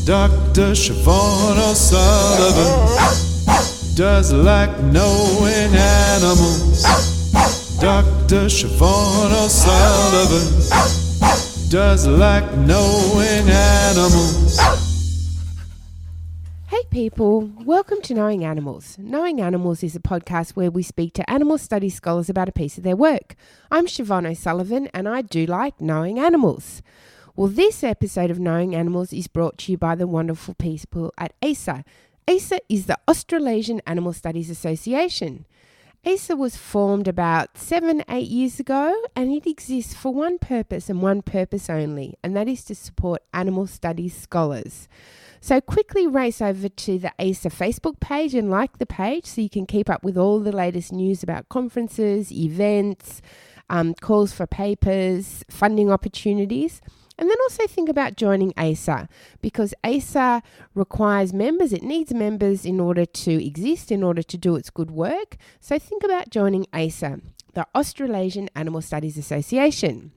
Dr. Siobhan O'Sullivan does like knowing animals. Dr. Siobhan O'Sullivan does like knowing animals. Hey people, welcome to Knowing Animals. Knowing Animals is a podcast where we speak to animal studies scholars about a piece of their work. I'm Siobhan O'Sullivan and I do like knowing animals. Well, this episode of Knowing Animals is brought to you by the wonderful people at ASA. ASA is the Australasian Animal Studies Association. ASA was formed about 7-8 years ago and it exists for one purpose and one purpose only, and that is to support animal studies scholars. So quickly race over to the ASA Facebook page and like the page so you can keep up with all the latest news about conferences, events, calls for papers, funding opportunities. And then also think about joining ASA, because ASA requires members. It needs members in order to exist, in order to do its good work. So think about joining ASA, the Australasian Animal Studies Association.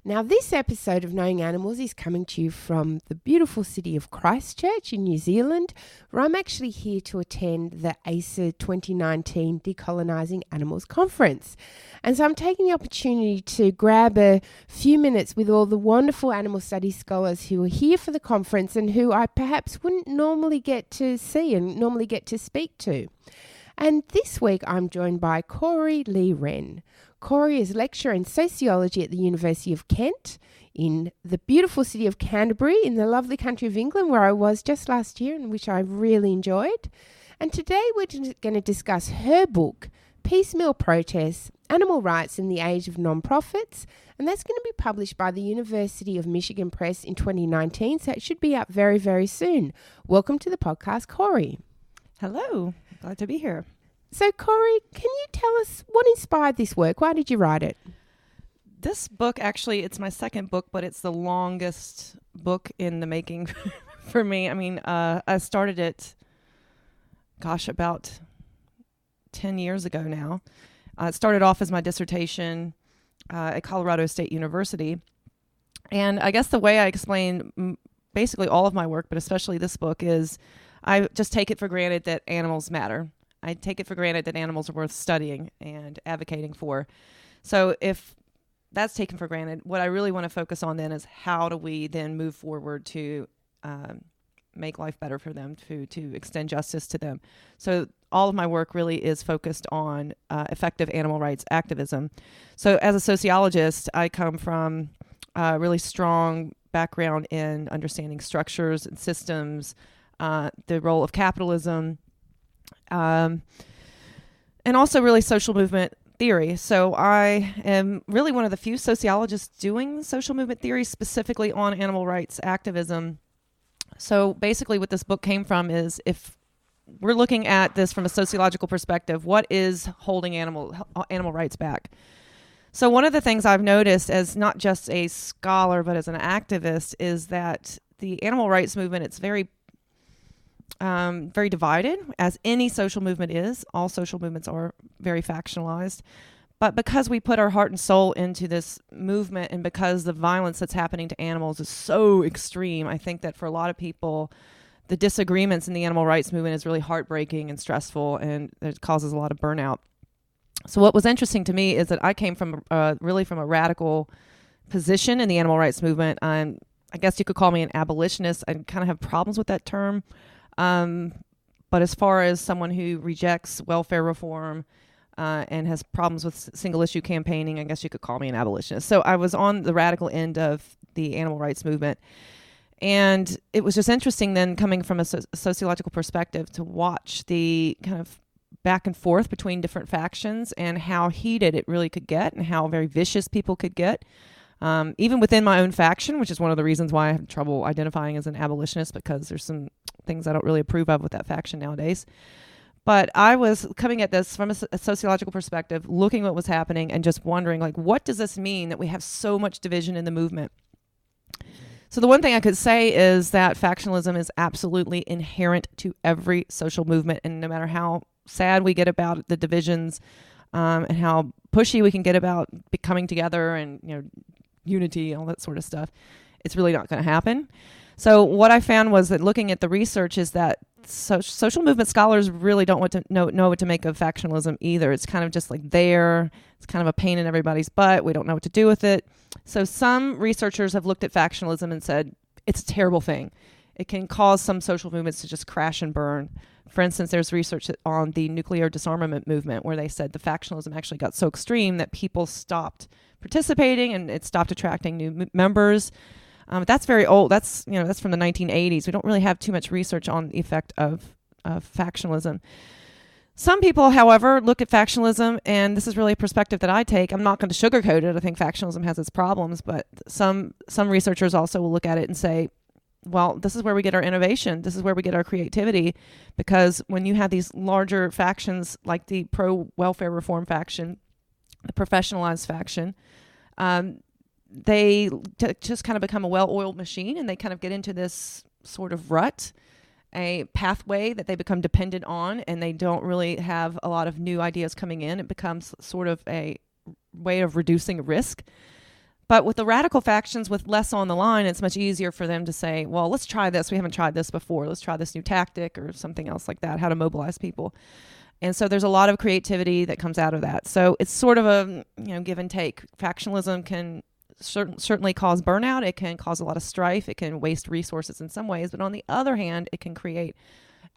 Now, this episode of Knowing Animals is coming to you from the beautiful city of Christchurch in New Zealand, where I'm actually here to attend the ASA 2019 Decolonising Animals Conference. And so I'm taking the opportunity to grab a few minutes with all the wonderful animal studies scholars who are here for the conference and who I perhaps wouldn't normally get to see and normally get to speak to. And this week I'm joined by Corey Lee Wren. Corey is lecturer in Sociology at the University of Kent in the beautiful city of Canterbury in the lovely country of England, where I was just last year and which I really enjoyed. And today we're going to discuss her book, Piecemeal Protest, Animal Rights in the Age of Nonprofits, and that's going to be published by the University of Michigan Press in 2019, so it should be up very, very soon. Welcome to the podcast, Corey. Hello, glad to be here. So, Corey, can you tell us what inspired this work? Why did you write it? This book, actually, it's my second book, but it's the longest book in the making for me. I mean, I started it, about 10 years ago now. It started off as my dissertation at Colorado State University. And I guess the way I explain basically all of my work, but especially this book, is I just take it for granted that animals matter. I take it for granted that animals are worth studying and advocating for. So if that's taken for granted, what I really want to focus on then is how do we then move forward to make life better for them, to extend justice to them. So all of my work really is focused on effective animal rights activism. So as a sociologist, I come from a really strong background in understanding structures and systems, the role of capitalism, and also really social movement theory. So I am really one of the few sociologists doing social movement theory specifically on animal rights activism. So basically what this book came from is, if we're looking at this from a sociological perspective, what is holding animal rights back? So one of the things I've noticed as not just a scholar but as an activist is that the animal rights movement, it's very divided, as any social movement is. All social movements are very factionalized. But because we put our heart and soul into this movement, and because the violence that's happening to animals is so extreme, I think that for a lot of people, the disagreements in the animal rights movement is really heartbreaking and stressful, and it causes a lot of burnout. So what was interesting to me is that I came from really from a radical position in the animal rights movement. I guess you could call me an abolitionist. I kind of have problems with that term. But as far as someone who rejects welfare reform and has problems with single issue campaigning, I guess you could call me an abolitionist. So I was on the radical end of the animal rights movement. And it was just interesting then, coming from a sociological perspective, to watch the kind of back and forth between different factions and how heated it really could get and how very vicious people could get. Even within my own faction, which is one of the reasons why I have trouble identifying as an abolitionist, because there's some things I don't really approve of with that faction nowadays. But I was coming at this from a sociological perspective, looking at what was happening and just wondering, like, what does this mean that we have so much division in the movement? So the one thing I could say is that factionalism is absolutely inherent to every social movement, and no matter how sad we get about the divisions and how pushy we can get about coming together and unity and all that sort of stuff, it's really not going to happen. So what I found was that looking at the research is that social movement scholars really don't want to know what to make of factionalism either. It's kind of just like there. It's kind of a pain in everybody's butt. We don't know what to do with it. So some researchers have looked at factionalism and said it's a terrible thing. It can cause some social movements to just crash and burn. For instance, there's research on the nuclear disarmament movement where they said the factionalism actually got so extreme that people stopped participating and it stopped attracting new members. That's very old. That's from the 1980s. We don't really have too much research on the effect of factionalism. Some people, however, look at factionalism, and this is really a perspective that I take. I'm not going to sugarcoat it. I think factionalism has its problems, but some researchers also will look at it and say, well, this is where we get our innovation. This is where we get our creativity, because when you have these larger factions like the pro-welfare reform faction, the professionalized faction, they just kind of become a well-oiled machine, and they kind of get into this sort of rut, a pathway that they become dependent on, and they don't really have a lot of new ideas coming in. It becomes sort of a way of reducing risk. But with the radical factions with less on the line, it's much easier for them to say, well, let's try this. We haven't tried this before. Let's try this new tactic or something else like that, how to mobilize people. And so there's a lot of creativity that comes out of that. So it's sort of a give and take. Factionalism can certainly cause burnout. It can cause a lot of strife. It can waste resources in some ways. But on the other hand, it can create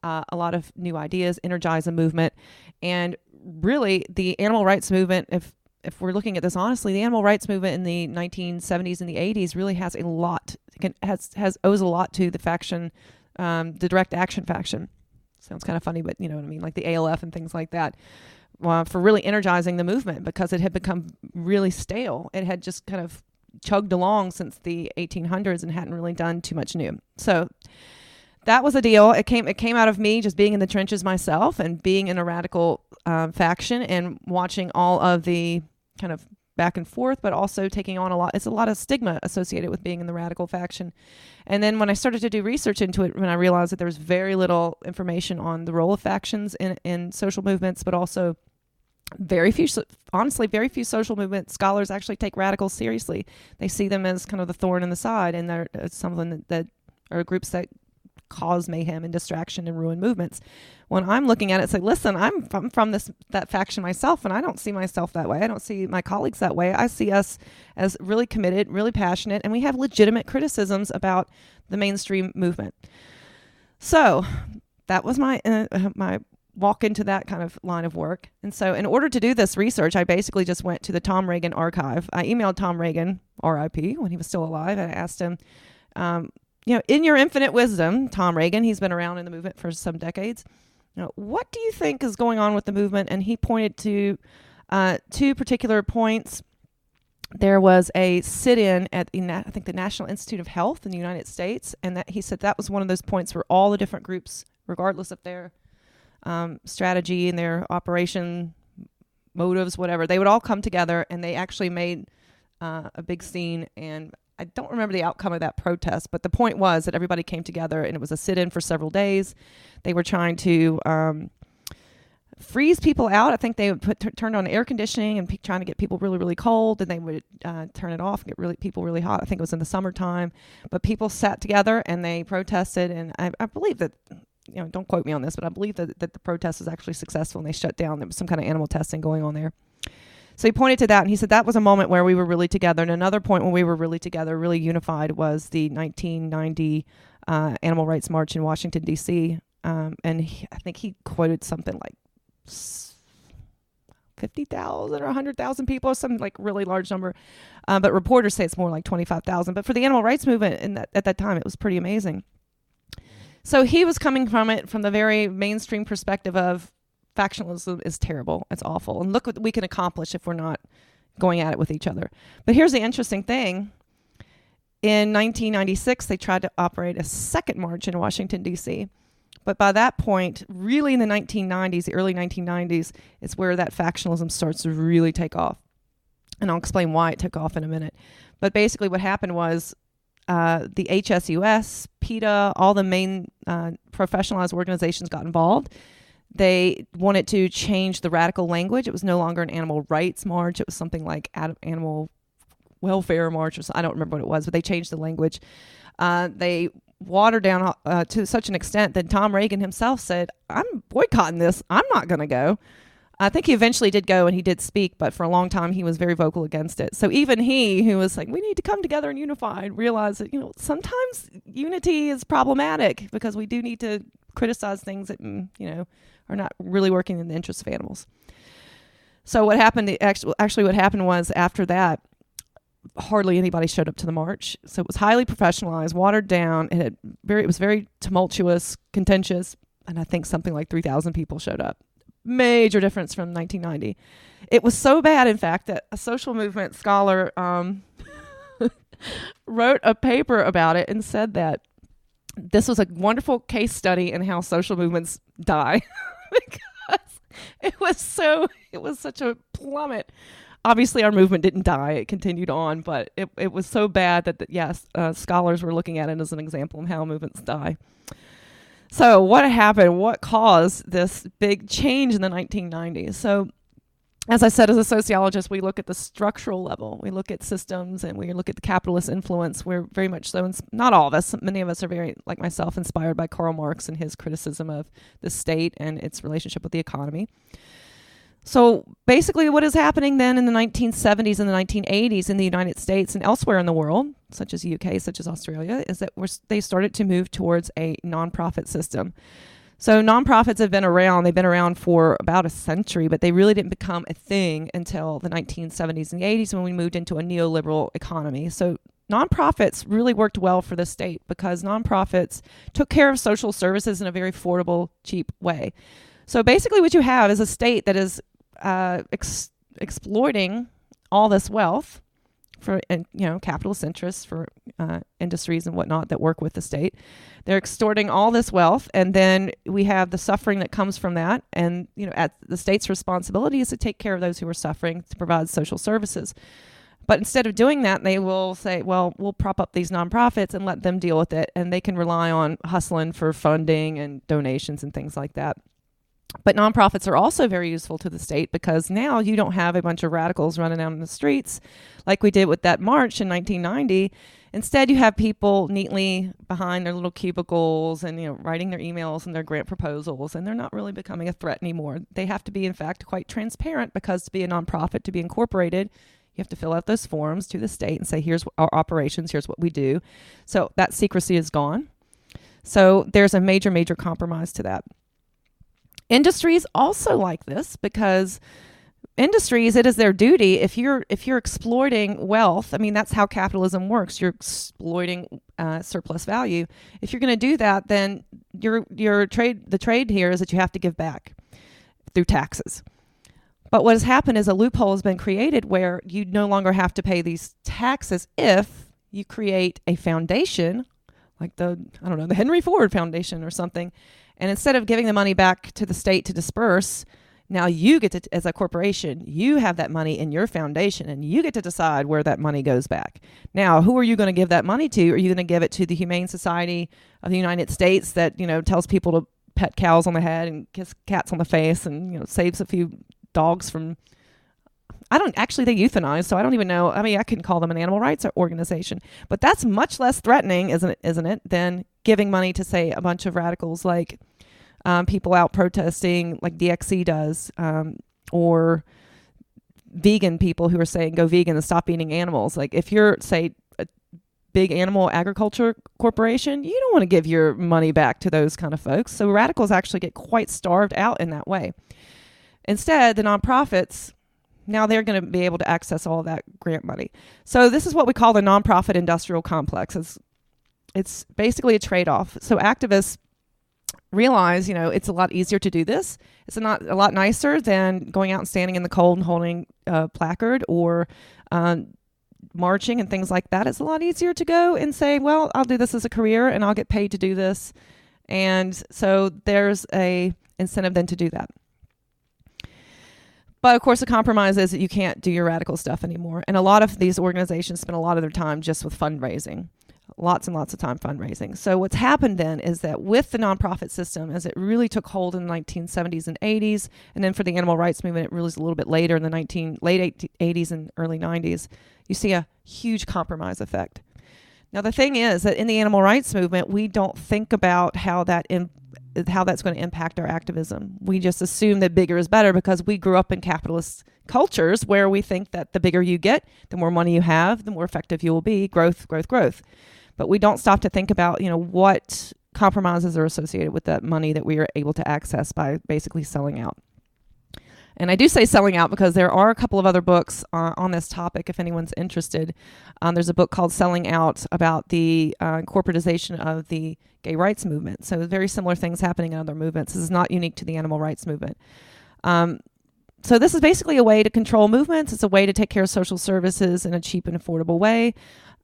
a lot of new ideas, energize a movement. And really, the animal rights movement, if we're looking at this honestly, the animal rights movement in the 1970s and the 80s really has a lot, owes a lot to the faction, the direct action faction. Sounds kind of funny, but you know what I mean, like the ALF and things like that, for really energizing the movement, because it had become really stale. It had just kind of chugged along since the 1800s and hadn't really done too much new. So that was a deal. It came out of me just being in the trenches myself and being in a radical faction and watching all of the kind of back and forth, but also taking on it's a lot of stigma associated with being in the radical faction. And then when I started to do research into it, when I realized that there was very little information on the role of factions in social movements, but also very few social movement scholars actually take radicals seriously. They see them as kind of the thorn in the side, and they're something that are groups that cause mayhem and distraction and ruin movements. When I'm looking at it, say, listen, I'm from that faction myself, and I don't see myself that way. I don't see my colleagues that way. I see us as really committed, really passionate, and we have legitimate criticisms about the mainstream movement. So that was my walk into that kind of line of work. And so in order to do this research, I basically just went to the Tom Reagan archive. I emailed Tom Reagan, RIP, when he was still alive, and I asked him, in your infinite wisdom, Tom Reagan, he's been around in the movement for some decades, what do you think is going on with the movement? And he pointed to two particular points. There was a sit-in at I think the National Institute of Health in the United States, and that he said that was one of those points where all the different groups, regardless of their strategy and their operation motives, whatever, they would all come together, and they actually made a big scene. And I don't remember the outcome of that protest, but the point was that everybody came together, and it was a sit-in for several days. They were trying to freeze people out. I think they would turn on air conditioning and trying to get people really, really cold, and they would turn it off and get people really hot. I think it was in the summertime, but people sat together and they protested, and I believe that, don't quote me on this, but I believe that the protest was actually successful, and they shut down. There was some kind of animal testing going on there. So he pointed to that, and he said that was a moment where we were really together. And another point when we were really together, really unified, was the 1990 Animal Rights March in Washington, D.C. And I think he quoted something like 50,000 or 100,000 people, or some like really large number. But reporters say it's more like 25,000. But for the animal rights movement at that time, it was pretty amazing. So he was coming from it from the very mainstream perspective of factionalism is terrible. It's awful. And look what we can accomplish if we're not going at it with each other. But here's the interesting thing. In 1996, they tried to operate a second march in Washington, D.C. But by that point, really in the 1990s, the early 1990s, is where that factionalism starts to really take off. And I'll explain why it took off in a minute. But basically what happened was the HSUS, PETA, all the main professionalized organizations got involved. They wanted to change the radical language. It was no longer an animal rights march. It was something like animal welfare march. I don't remember what it was, but they changed the language. They watered down to such an extent that Tom Reagan himself said, I'm boycotting this. I'm not going to go. I think he eventually did go and he did speak, but for a long time he was very vocal against it. So even he, who was like, we need to come together and unify, realized that, sometimes unity is problematic because we do need to criticize things that, are not really working in the interests of animals. So what happened, actually what happened was after that, hardly anybody showed up to the march. So it was highly professionalized, watered down. It was very tumultuous, contentious, and I think something like 3,000 people showed up. Major difference from 1990. It was so bad, in fact, that a social movement scholar wrote a paper about it and said that this was a wonderful case study in how social movements die because it was such a plummet. Obviously, our movement didn't die; it continued on, but it was so bad that scholars were looking at it as an example of how movements die. So what happened? What caused this big change in the 1990s? So as I said, as a sociologist, we look at the structural level. We look at systems and we look at the capitalist influence. We're very much so, not all of us, many of us are very, like myself, inspired by Karl Marx and his criticism of the state and its relationship with the economy. So basically what is happening then in the 1970s and the 1980s in the United States and elsewhere in the world, such as the UK, such as Australia, is that they started to move towards a nonprofit system. So nonprofits have been around. They've been around for about a century, but they really didn't become a thing until the 1970s and the 80s when we moved into a neoliberal economy. So nonprofits really worked well for the state because nonprofits took care of social services in a very affordable, cheap way. So basically what you have is a state that is exploiting all this wealth for capitalist interests for industries and whatnot that work with the state. They're extorting all this wealth, and then we have the suffering that comes from that. And at the state's responsibility is to take care of those who are suffering, to provide social services. But instead of doing that, they will say, well, we'll prop up these nonprofits and let them deal with it, and they can rely on hustling for funding and donations and things like that. But nonprofits are also very useful to the state because now you don't have a bunch of radicals running out in the streets like we did with that march in 1990. Instead, you have people neatly behind their little cubicles and writing their emails and their grant proposals, and they're not really becoming a threat anymore. They have to be, in fact, quite transparent because to be a nonprofit, to be incorporated, you have to fill out those forms to the state and say, here's our operations, here's what we do. So that secrecy is gone. So there's a major, major compromise to that. Industries also like this because industries, it is their duty. If you're exploiting wealth, I mean, that's how capitalism works. You're exploiting surplus value. If you're going to do that, then the trade here is that you have to give back through taxes. But what has happened is a loophole has been created where you no longer have to pay these taxes if you create a foundation like the Henry Ford Foundation or something. And instead of giving the money back to the state to disperse, now you get to, as a corporation, you have that money in your foundation and you get to decide where that money goes back. Now, who are you going to give that money to? Are you going to give it to the Humane Society of the United States that, tells people to pet cows on the head and kiss cats on the face and, saves a few dogs from, they euthanize, so I don't even know. I mean, I couldn't call them an animal rights organization, but that's much less threatening, isn't it, than giving money to, say, a bunch of radicals like people out protesting like DXC does, or vegan people who are saying go vegan and stop eating animals. Like if you're, say, a big animal agriculture corporation, you don't want to give your money back to those kind of folks. So radicals actually get quite starved out in that way. Instead, the nonprofits, now they're going to be able to access all that grant money. So this is what we call the nonprofit industrial complex. It's basically a trade-off. So activists realize, it's a lot easier to do this. It's not a lot nicer than going out and standing in the cold and holding a placard or marching and things like that. It's a lot easier to go and say, well, I'll do this as a career and I'll get paid to do this. And so there's a incentive then to do that. But of course, the compromise is that you can't do your radical stuff anymore. And a lot of these organizations spend a lot of their time just with fundraising. Lots and lots of time fundraising. So what's happened then is that with the nonprofit system, as it really took hold in the 1970s and 80s, and then for the animal rights movement, it really was a little bit later in the late 80s and early 90s, you see a huge compromise effect. Now, the thing is that in the animal rights movement, we don't think about how that's going to impact our activism. We just assume that bigger is better because we grew up in capitalist cultures where we think that the bigger you get, the more money you have, the more effective you will be. Growth, growth, growth. But we don't stop to think about, what compromises are associated with that money that we are able to access by basically selling out. And I do say selling out because there are a couple of other books on this topic if anyone's interested. There's a book called Selling Out about the corporatization of the gay rights movement. So very similar things happening in other movements. This is not unique to the animal rights movement. So this is basically a way to control movements. It's a way to take care of social services in a cheap and affordable way.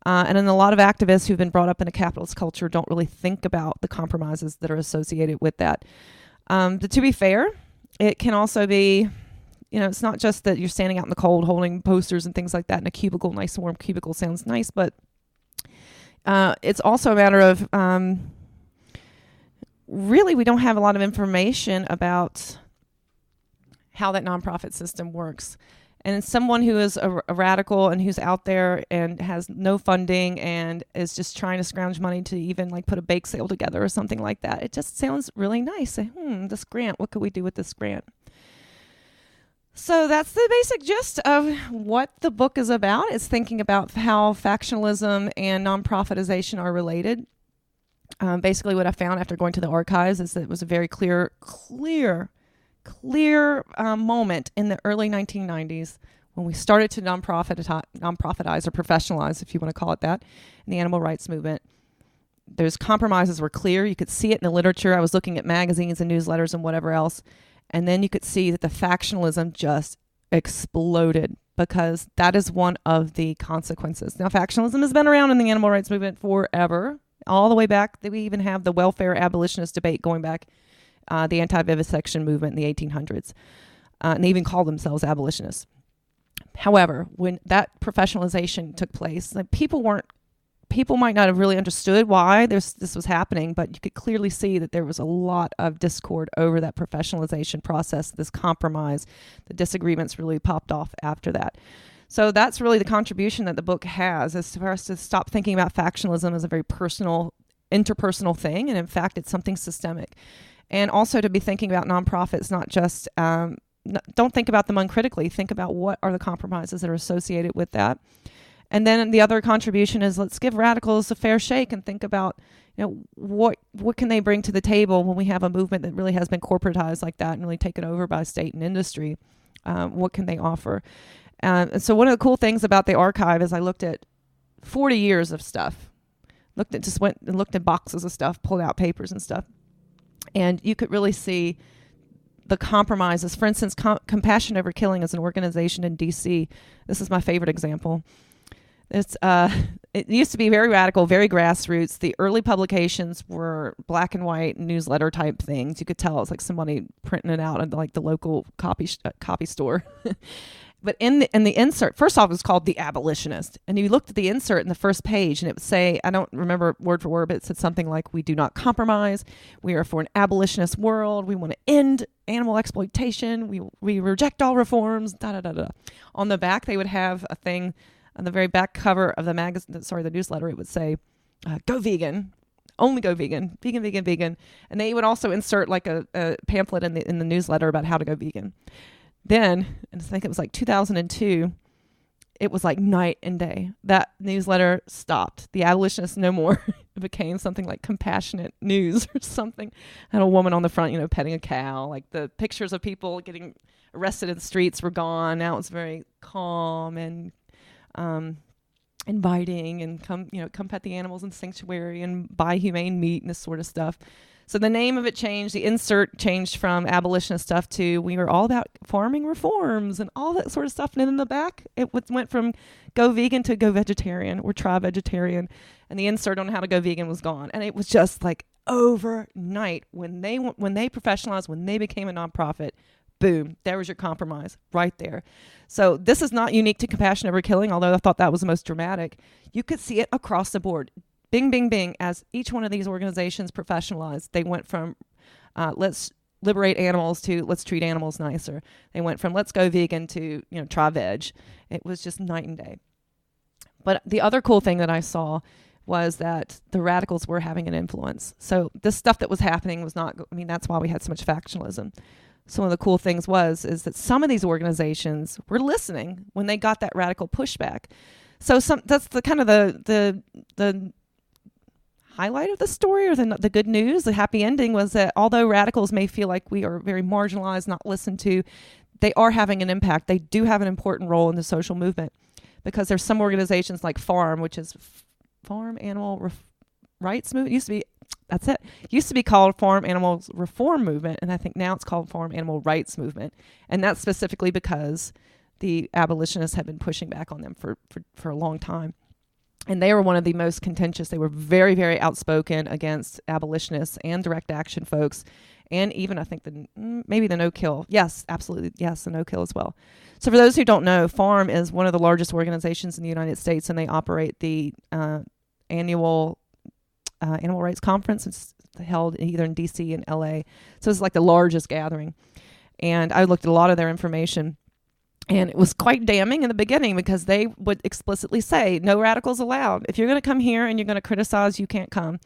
And then a lot of activists who've been brought up in a capitalist culture don't really think about the compromises that are associated with that. But to be fair, it can also be, it's not just that you're standing out in the cold holding posters and things like that in a cubicle. Nice warm cubicle sounds nice, but it's also a matter of really we don't have a lot of information about how that nonprofit system works. And someone who is a radical and who's out there and has no funding and is just trying to scrounge money to even like put a bake sale together or something like that, it just sounds really nice. Say, this grant, what could we do with this grant? So that's the basic gist of what the book is about. It's thinking about how factionalism and nonprofitization are related. Basically what I found after going to the archives is that it was a very clear moment in the early 1990s when we started to nonprofitize or professionalize, if you want to call it that, in the animal rights movement. Those compromises were clear. You could see it in the literature. I was looking at magazines and newsletters and whatever else. And then you could see that the factionalism just exploded because that is one of the consequences. Now, factionalism has been around in the animal rights movement forever, all the way back. We even have the welfare abolitionist debate going back, the anti-vivisection movement in the 1800s. And they even called themselves abolitionists. However, when that professionalization took place, like people might not have really understood why this was happening, but you could clearly see that there was a lot of discord over that professionalization process, this compromise. The disagreements really popped off after that. So that's really the contribution that the book has, is for us to stop thinking about factionalism as a very personal, interpersonal thing, and in fact, it's something systemic. And also to be thinking about nonprofits, not just, don't think about them uncritically, think about what are the compromises that are associated with that. And then the other contribution is let's give radicals a fair shake and think about, what can they bring to the table when we have a movement that really has been corporatized like that and really taken over by state and industry. What can they offer? And so one of the cool things about the archive is I looked at 40 years of stuff, looked at boxes of stuff, pulled out papers and stuff. And you could really see the compromises. For instance, Compassion Over Killing is an organization in D.C. This is my favorite example. It used to be very radical, very grassroots. The early publications were black and white newsletter type things. You could tell it was like somebody printing it out at like the local copy store. But in the insert, first off, it was called The Abolitionist. And you looked at the insert in the first page and it would say, I don't remember word for word, but it said something like, we do not compromise. We are for an abolitionist world. We want to end animal exploitation. We reject all reforms, On the back, they would have a thing on the very back cover of the the newsletter. It would say, go vegan. Only go vegan. Vegan, vegan, vegan. And they would also insert like a pamphlet in the newsletter about how to go vegan. Then, and I think it was like 2002, it was like night and day. That newsletter stopped. The Abolitionists no more. It became something like Compassionate News or something. Had a woman on the front, petting a cow. Like the pictures of people getting arrested in the streets were gone. Now it's very calm and inviting, and come pet the animals in the sanctuary and buy humane meat and this sort of stuff. So the name of it changed. The insert changed from abolitionist stuff to we were all about farming reforms and all that sort of stuff. And then in the back, it went from go vegan to go vegetarian or try vegetarian. And the insert on how to go vegan was gone. And it was just like overnight when they professionalized, when they became a nonprofit, boom, there was your compromise right there. So this is not unique to Compassion Over Killing, although I thought that was the most dramatic. You could see it across the board. Bing, bing, bing. As each one of these organizations professionalized, they went from let's liberate animals to let's treat animals nicer. They went from let's go vegan to try veg. It was just night and day. But the other cool thing that I saw was that the radicals were having an influence. So this stuff that was happening was not, I mean, that's why we had so much factionalism. So one of the cool things is that some of these organizations were listening when they got that radical pushback. So that's the kind of the highlight of the story, or the good news, the happy ending, was that although radicals may feel like we are very marginalized, not listened to, they are having an impact. They do have an important role in the social movement, because there's some organizations like FARM, which is Farm Animal Rights Movement. Used to be called Farm Animal Reform Movement, and I think now it's called Farm Animal Rights Movement. And that's specifically because the abolitionists have been pushing back on them for a long time. And they were one of the most contentious. They were very, very outspoken against abolitionists and direct action folks, and even I think maybe the NoKill. Yes, absolutely. Yes, the NoKill as well. So for those who don't know, FARM is one of the largest organizations in the United States, and they operate the annual Animal Rights Conference. It's held either in D.C. and L.A. So it's like the largest gathering. And I looked at a lot of their information, and it was quite damning in the beginning, because they would explicitly say, no radicals allowed. If you're going to come here and you're going to criticize, you can't come.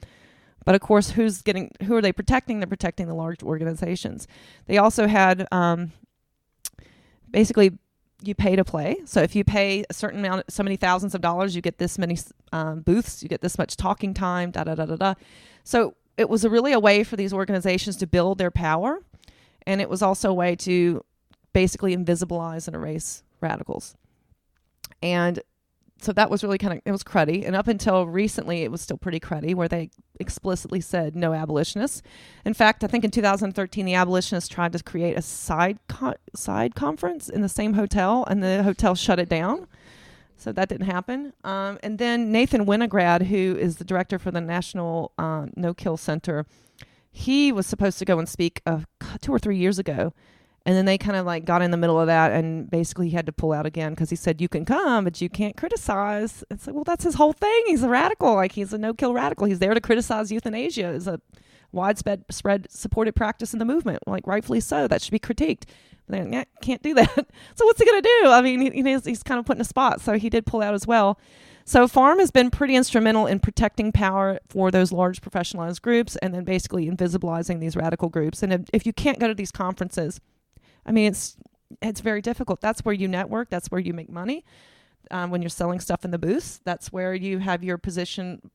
But of course, who are they protecting? They're protecting the large organizations. They also had basically, you pay to play. So if you pay a certain amount, so many thousands of dollars, you get this many booths, you get this much talking time, So it was really a way for these organizations to build their power. And it was also a way to basically invisibilize and erase radicals. And so that was really it was cruddy. And up until recently, it was still pretty cruddy, where they explicitly said no abolitionists. In fact, I think in 2013, the abolitionists tried to create a side conference in the same hotel, and the hotel shut it down. So that didn't happen. And then Nathan Winograd, who is the director for the National NoKill Center, he was supposed to go and speak 2 or 3 years ago. And then they kind of got in the middle of that, and basically he had to pull out again, because he said, you can come, but you can't criticize. It's like, well, that's his whole thing. He's a radical. He's a no-kill radical. He's there to criticize euthanasia as a widespread supported practice in the movement. Rightfully so. That should be critiqued. But they can't do that. So what's he going to do? I mean, he's kind of put in a spot. So he did pull out as well. So FARM has been pretty instrumental in protecting power for those large professionalized groups, and then basically invisibilizing these radical groups. And if you can't go to these conferences, I mean, it's very difficult. That's where you network. That's where you make money. When you're selling stuff in the booths, that's where you have your position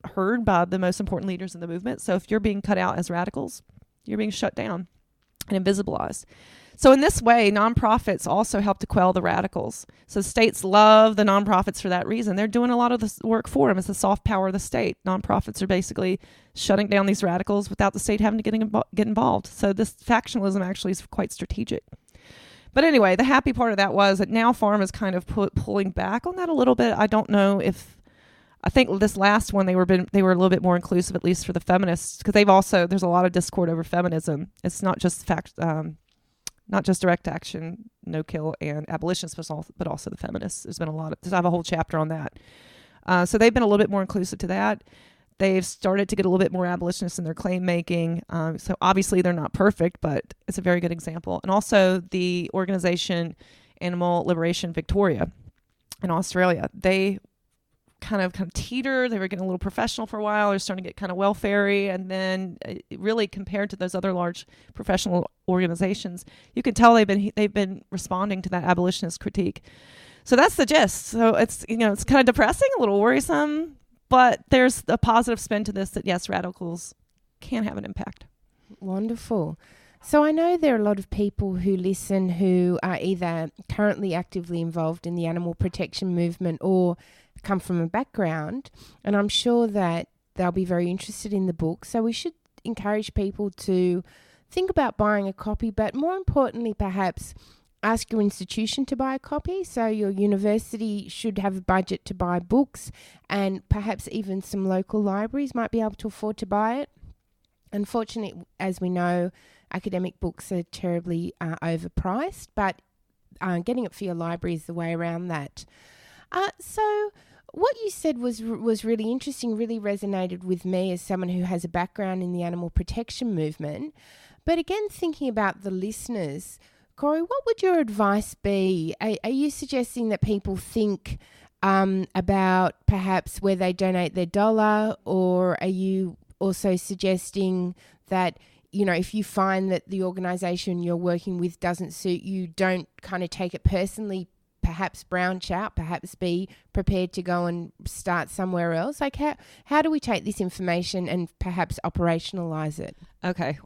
heard by the most important leaders in the movement. So if you're being cut out as radicals, you're being shut down and invisibilized. So in this way, nonprofits also help to quell the radicals. So states love the nonprofits for that reason. They're doing a lot of this work for them. It's the soft power of the state. Nonprofits are basically shutting down these radicals without the state having to get involved. So this factionalism actually is quite strategic. But anyway, the happy part of that was that now FARM is kind of pulling back on that a little bit. I don't know if, I think this last one they were a little bit more inclusive, at least for the feminists, because there's a lot of discord over feminism. It's not just not just direct action, NoKill, and abolitionists, but also the feminists. There's I have a whole chapter on that. So they've been a little bit more inclusive to that. They've started to get a little bit more abolitionists in their claim making. So obviously they're not perfect, but it's a very good example. And also the organization Animal Liberation Victoria in Australia, they kind of teeter. They were getting a little professional for a while. They're starting to get kind of welfare-y, and then really compared to those other large professional organizations, you can tell they've been responding to that abolitionist critique. So that's the gist. So it's it's kind of depressing, a little worrisome, but there's a positive spin to this, that yes, radicals can have an impact. Wonderful. So I know there are a lot of people who listen who are either currently actively involved in the animal protection movement or come from a background, and I'm sure that they'll be very interested in the book. So we should encourage people to think about buying a copy, but more importantly, perhaps ask your institution to buy a copy. So your university should have a budget to buy books, and perhaps even some local libraries might be able to afford to buy it. Unfortunately, as we know, academic books are terribly overpriced, but getting it for your library is the way around that. So what you said was really interesting, really resonated with me as someone who has a background in the animal protection movement. But again, thinking about the listeners, Corey, what would your advice be? Are you suggesting that people think about perhaps where they donate their dollar, or are you also suggesting that, you know, if you find that the organisation you're working with doesn't suit you, don't kind of take it personally, perhaps branch out, perhaps be prepared to go and start somewhere else? Like, how do we take this information and perhaps operationalise it? Okay.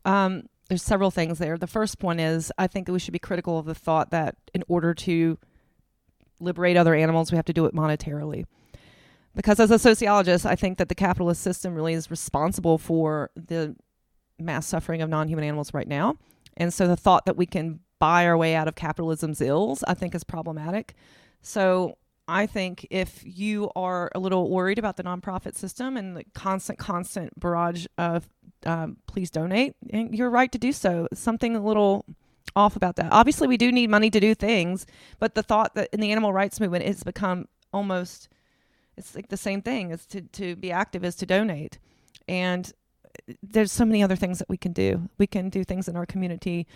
There's several things there. The first one is, I think we should be critical of the thought that in order to liberate other animals, we have to do it monetarily. Because as a sociologist, I think that the capitalist system really is responsible for the mass suffering of non-human animals right now. And so the thought that we can buy our way out of capitalism's ills, I think, is problematic. So I think if you are a little worried about the nonprofit system and the constant barrage of please donate, you're right to do so. Something a little off about that. Obviously, we do need money to do things, but the thought that in the animal rights movement, it's become almost, it's like the same thing as to be active is to donate. And there's so many other things that we can do. We can do things in our community.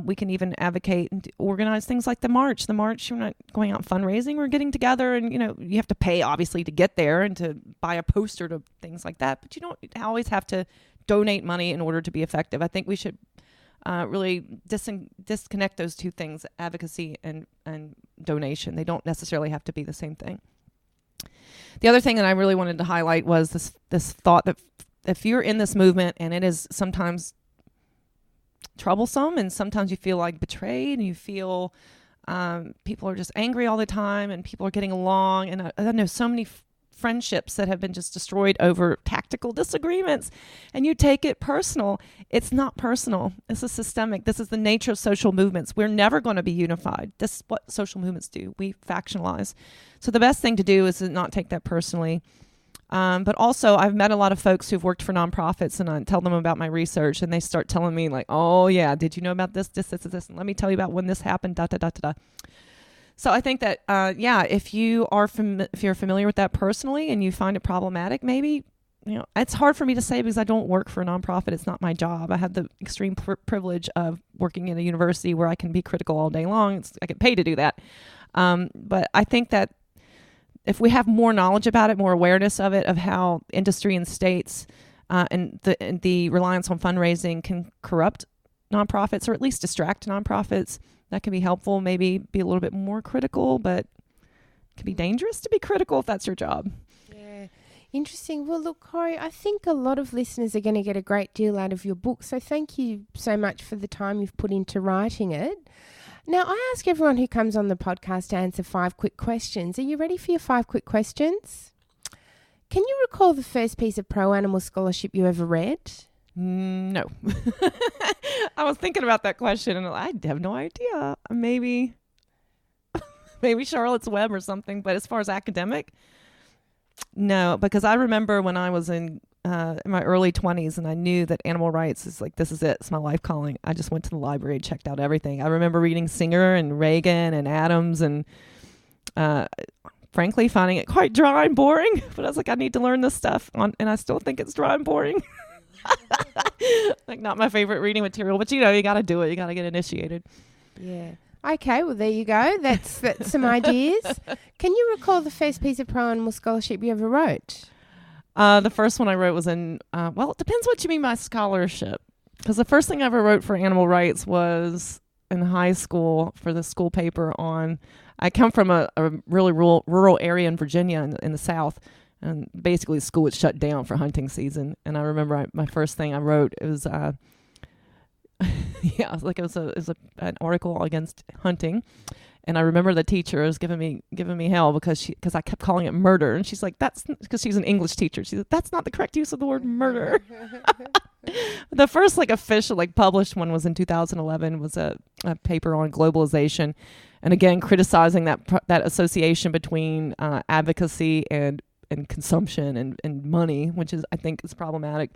We can even advocate and organize things like the march. The march, we're not going out fundraising. We're getting together, and, you know, you have to pay obviously to get there and to buy a poster to things like that. But you don't always have to donate money in order to be effective. I think we should really disconnect those two things, advocacy and donation. They don't necessarily have to be the same thing. The other thing that I really wanted to highlight was this thought that if you're in this movement and it is sometimes troublesome and sometimes you feel like betrayed and you feel people are just angry all the time and people are getting along, and I know so many friendships that have been just destroyed over tactical disagreements, and you take it personal. It's not personal. This is systemic. This is the nature of social movements. We're never going to be unified. This is what social movements do. We factionalize. So the best thing to do is to not take that personally. But also, I've met a lot of folks who've worked for nonprofits, and I tell them about my research, and they start telling me like, oh yeah, did you know about this, and let me tell you about when this happened, da, da, da, da, da. So I think that, if you are if you're familiar with that personally and you find it problematic, maybe, you know, it's hard for me to say because I don't work for a nonprofit. It's not my job. I have the extreme privilege of working in a university where I can be critical all day long. I get paid to do that. But I think that if we have more knowledge about it, more awareness of it, of how industry and states and the reliance on fundraising can corrupt nonprofits, or at least distract nonprofits, that can be helpful. Maybe be a little bit more critical, but it can be dangerous to be critical if that's your job. Yeah. Interesting. Well, look, Corey, I think a lot of listeners are going to get a great deal out of your book. So thank you so much for the time you've put into writing it. Now, I ask everyone who comes on the podcast to answer 5 quick questions. Are you ready for your 5 quick questions? Can you recall the first piece of pro-animal scholarship you ever read? No. I was thinking about that question and I have no idea. Maybe Charlotte's Web or something, but as far as academic, no, because I remember when I was in my early 20s and I knew that animal rights is like, this is it. It's my life calling. I just went to the library and checked out everything. I remember reading Singer and Reagan and Adams and frankly finding it quite dry and boring, but I was like, I need to learn this stuff and I still think it's dry and boring. Like, not my favorite reading material, but you know, you got to do it. You got to get initiated. Yeah. Okay, well, there you go. That's some ideas. Can you recall the first piece of pro-animal scholarship you ever wrote? The first one I wrote was in, well, it depends what you mean by scholarship. Because the first thing I ever wrote for animal rights was in high school for the school paper on, I come from a really rural area in Virginia in the South. And basically the school was shut down for hunting season. And I remember my first thing I wrote, it was, it was an article against hunting. And I remember the teacher was giving me hell because I kept calling it murder. And she's like, that's because she's an English teacher. She's like, that's not the correct use of the word murder. The first official published one was in 2011, was a paper on globalization. And again, criticizing that association between advocacy and consumption and money, which I think is problematic.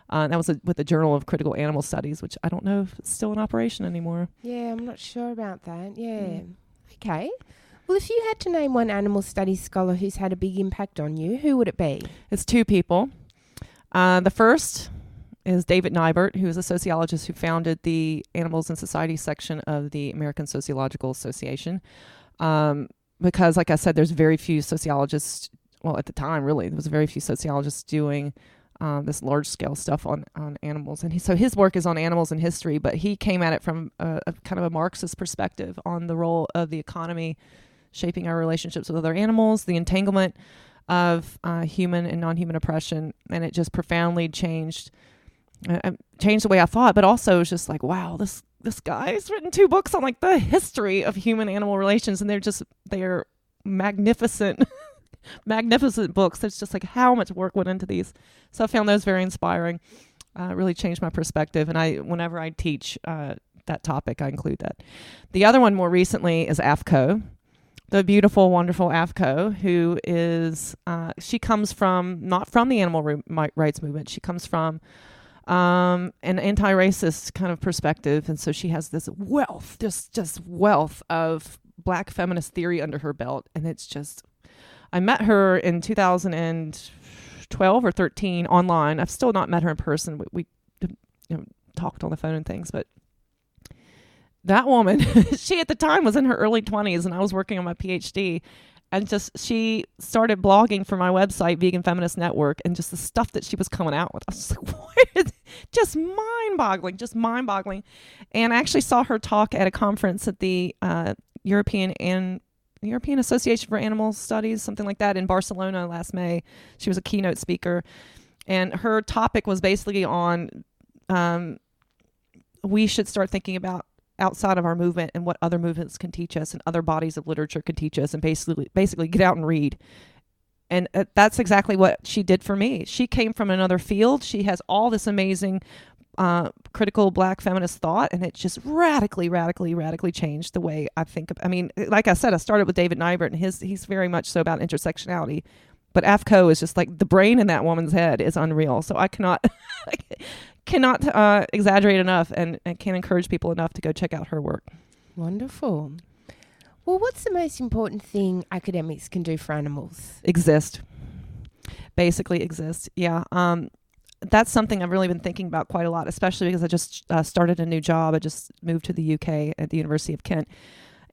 That was with the Journal of Critical Animal Studies, which I don't know if it's still in operation anymore. Yeah, I'm not sure about that. Yeah. Okay. Well, if you had to name one animal studies scholar who's had a big impact on you, who would it be? It's 2 people. The first is David Nybert, who is a sociologist who founded the Animals and Society section of the American Sociological Association. because, like I said, there's very few sociologists. Well, at the time, really, there was very few sociologists doing this large-scale stuff on animals. And so his work is on animals and history, but he came at it from a kind of a Marxist perspective on the role of the economy shaping our relationships with other animals, the entanglement of human and non-human oppression, and it just profoundly changed the way I thought. But also, it was just like, wow, this guy's written 2 books on like the history of human-animal relations, and they're magnificent. Magnificent books. There's just like how much work went into these. So I found those very inspiring. Really changed my perspective. And whenever I teach that topic, I include that. The other one more recently is AFCO, the beautiful, wonderful AFCO, who is, she comes from, not from the animal rights movement. She comes from an anti-racist kind of perspective. And so she has this wealth, just wealth of Black feminist theory under her belt. And it's just, I met her in 2012 or 13 online. I've still not met her in person. We talked on the phone and things, but that woman, she at the time was in her early 20s, and I was working on my PhD, and she started blogging for my website, Vegan Feminist Network, and just the stuff that she was coming out with. I was like, what? Just mind-boggling. And I actually saw her talk at a conference at the European Association for Animal Studies, something like that, in Barcelona last May. She was a keynote speaker, and her topic was basically on we should start thinking about outside of our movement and what other movements can teach us and other bodies of literature can teach us, and basically get out and read. And that's exactly what she did for me. She came from another field. She has all this amazing critical Black feminist thought, and it just radically changed the way I think. I mean, like I said, I started with David Nybert, and he's very much so about intersectionality, but AFCO is just like the brain in that woman's head is unreal. So I cannot exaggerate enough, and can't encourage people enough to go check out her work. Wonderful. Well, what's the most important thing academics can do for animals? Exist. Basically exist. Yeah. That's something I've really been thinking about quite a lot, especially because I just started a new job. I just moved to the UK at the University of Kent.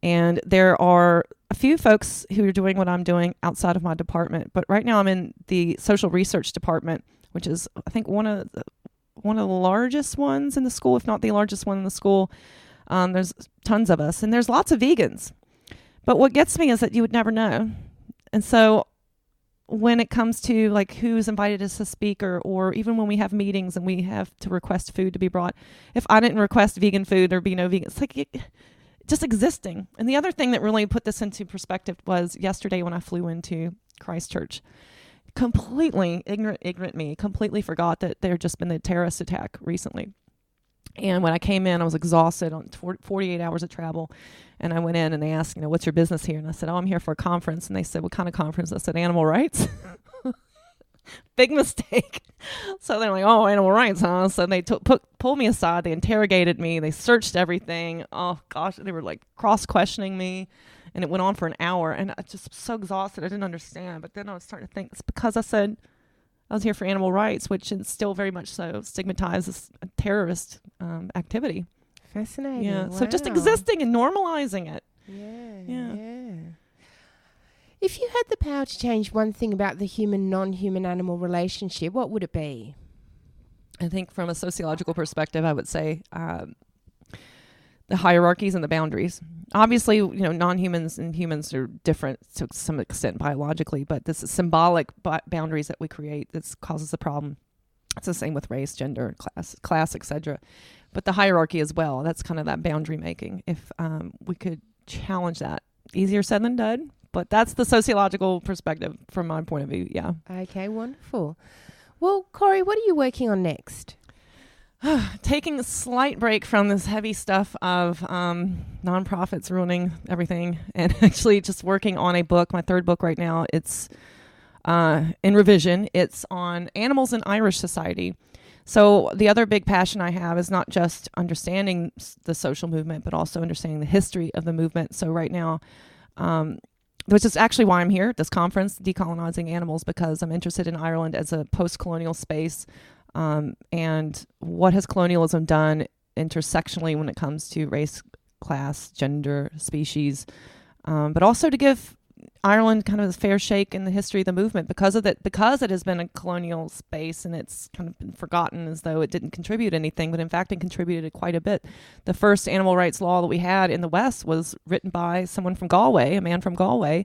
And there are a few folks who are doing what I'm doing outside of my department. But right now I'm in the social research department, which is, I think, one of the largest ones in the school, if not the largest one in the school. There's tons of us, and there's lots of vegans. But what gets me is that you would never know. And so when it comes to like who's invited as a speaker, or even when we have meetings and we have to request food to be brought, if I didn't request vegan food, there'd be no vegan. It's like just existing. And the other thing that really put this into perspective was yesterday when I flew into Christchurch. Completely ignorant me, completely forgot that there had just been the terrorist attack recently. And when I came in, I was exhausted on 48 hours of travel. And I went in and they asked, what's your business here? And I said, I'm here for a conference. And they said, what kind of conference? I said, animal rights. Big mistake. So they're like, oh, animal rights, huh? So they pulled me aside. They interrogated me. They searched everything. Oh, gosh. They were like cross-questioning me. And it went on for an hour. And I just was so exhausted. I didn't understand. But then I was starting to think it's because I said I was here for animal rights, which is still very much so stigmatized as a terrorist activity. Fascinating. Yeah. Wow. So just existing and normalizing it. Yeah. If you had the power to change one thing about the human-non-human animal relationship, what would it be? I think from a sociological perspective, I would say the hierarchies and the boundaries. Obviously, non-humans and humans are different to some extent biologically, but this is symbolic boundaries that we create that causes a problem. It's the same with race, gender, class, etc. But the hierarchy as well, that's kind of that boundary making. If we could challenge that, easier said than done, but that's the sociological perspective from my point of view, yeah. Okay, wonderful. Well, Corey, what are you working on next? Taking a slight break from this heavy stuff of nonprofits ruining everything, and actually just working on a book, my third book right now. It's in revision. It's on animals in Irish society. So the other big passion I have is not just understanding the social movement, but also understanding the history of the movement. So right now, which is actually why I'm here at this conference, Decolonizing Animals, because I'm interested in Ireland as a post-colonial space. And what has colonialism done intersectionally when it comes to race, class, gender, species, but also to give Ireland kind of a fair shake in the history of the movement because it has been a colonial space, and it's kind of been forgotten as though it didn't contribute anything, but in fact it contributed quite a bit. The first animal rights law that we had in the West was written by someone from Galway, a man from Galway.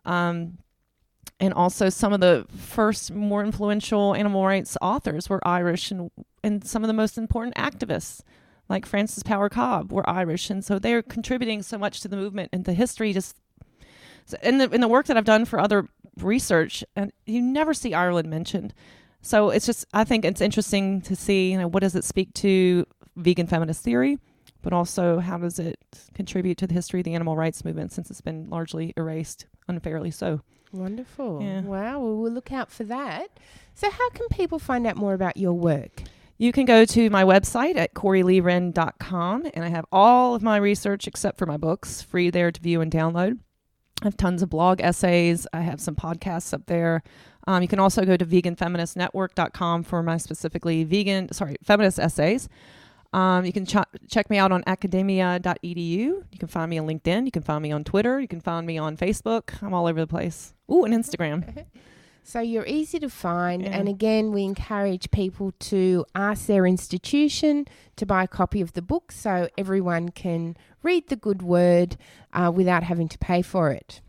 And also some of the first more influential animal rights authors were Irish, and some of the most important activists, like Frances Power Cobb, were Irish. And so they're contributing so much to the movement and the history. Just in the work that I've done for other research, and you never see Ireland mentioned. So I think it's interesting to see, what does it speak to vegan feminist theory, but also how does it contribute to the history of the animal rights movement, since it's been largely erased, unfairly so. Wonderful. Yeah. Wow. Well, we'll look out for that. So how can people find out more about your work? You can go to my website at CoreyLeeWren.com, and I have all of my research except for my books free there to view and download. I have tons of blog essays. I have some podcasts up there. You can also go to veganfeministnetwork.com for my specifically feminist essays. You can check me out on academia.edu. You can find me on LinkedIn. You can find me on Twitter. You can find me on Facebook. I'm all over the place. Ooh, and Instagram. So you're easy to find. Yeah. And again, we encourage people to ask their institution to buy a copy of the book so everyone can read the good word without having to pay for it.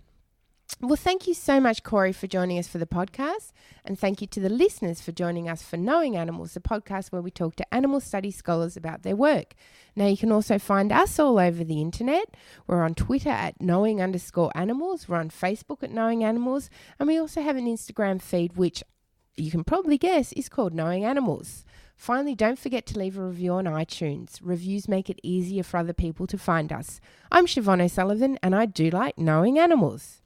Well, thank you so much, Corey, for joining us for the podcast. And thank you to the listeners for joining us for Knowing Animals, the podcast where we talk to animal studies scholars about their work. Now, you can also find us all over the internet. We're on Twitter at knowing_animals. We're on Facebook at Knowing Animals. And we also have an Instagram feed, which you can probably guess is called Knowing Animals. Finally, don't forget to leave a review on iTunes. Reviews make it easier for other people to find us. I'm Siobhan O'Sullivan, and I do like knowing animals.